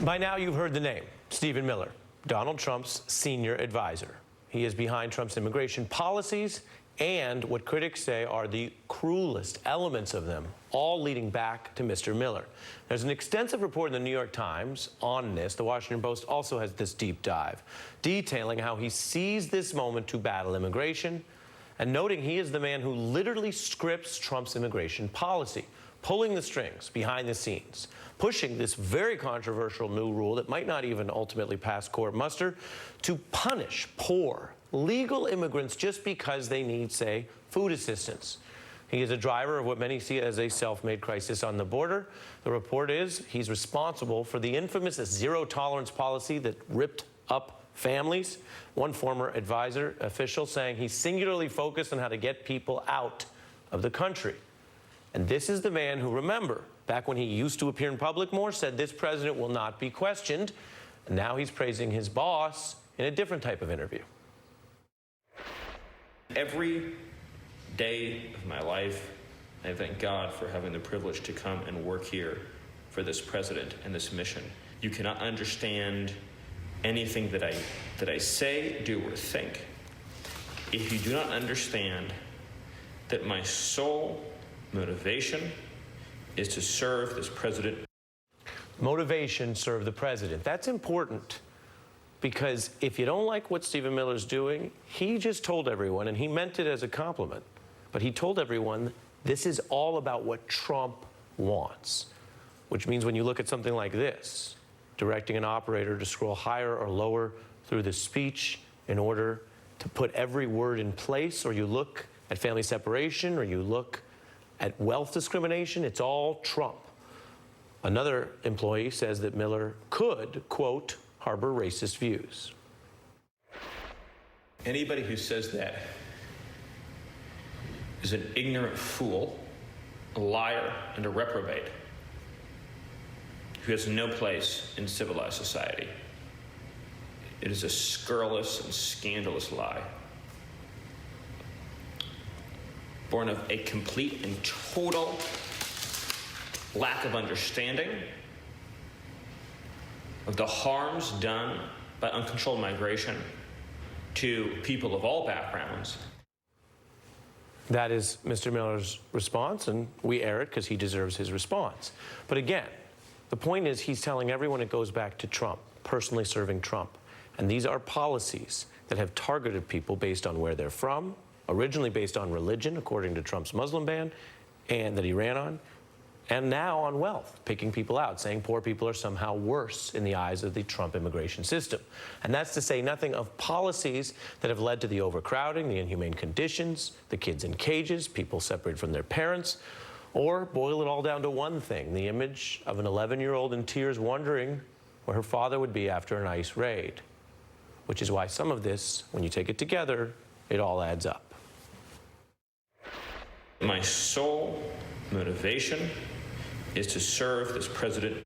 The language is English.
By now, you've heard the name, Stephen Miller, Donald Trump's senior advisor. He is behind Trump's immigration policies and what critics say are the cruelest elements of them, all leading back to Mr. Miller. There's an extensive report in the New York Times on this. The Washington Post also has this deep dive, detailing how he seized this moment to battle immigration and noting he is the man who literally scripts Trump's immigration policy, pulling the strings behind the scenes, pushing this very controversial new rule that might not even ultimately pass court muster to punish poor, legal immigrants just because they need, say, food assistance. He is a driver of what many see as a self-made crisis on the border. The report is he's responsible for the infamous zero-tolerance policy that ripped up families. One former advisor official saying he's singularly focused on how to get people out of the country. And this is the man who, remember, back when he used to appear in public more, said this president will not be questioned. And now he's praising his boss in a different type of interview. Every day of my life, I thank God for having the privilege to come and work here for this president and this mission. You cannot understand anything that I say, do, or think if you do not understand that my sole motivation is to serve this president. Motivation, serve the president. That's important, because if you don't like what Stephen Miller's doing, he just told everyone, and he meant it as a compliment, but he told everyone this is all about what Trump wants, which means when you look at something like this, directing an operator to scroll higher or lower through the speech in order to put every word in place, or you look at family separation, or you look at wealth discrimination, it's all Trump. Another employee says that Miller could, quote, harbor racist views. Anybody who says that is an ignorant fool, a liar, and a reprobate who has no place in civilized society. It is a scurrilous and scandalous lie, born of a complete and total lack of understanding of the harms done by uncontrolled migration to people of all backgrounds. That is Mr. Miller's response, and we air it because he deserves his response. But again, the point is he's telling everyone it goes back to Trump, personally serving Trump. And these are policies that have targeted people based on where they're from, originally based on religion, according to Trump's Muslim ban, and that he ran on, and now on wealth, picking people out, saying poor people are somehow worse in the eyes of the Trump immigration system. And that's to say nothing of policies that have led to the overcrowding, the inhumane conditions, the kids in cages, people separated from their parents, or boil it all down to one thing, the image of an 11-year-old in tears wondering where her father would be after an ICE raid, which is why some of this, when you take it together, it all adds up. My sole motivation is to serve this president.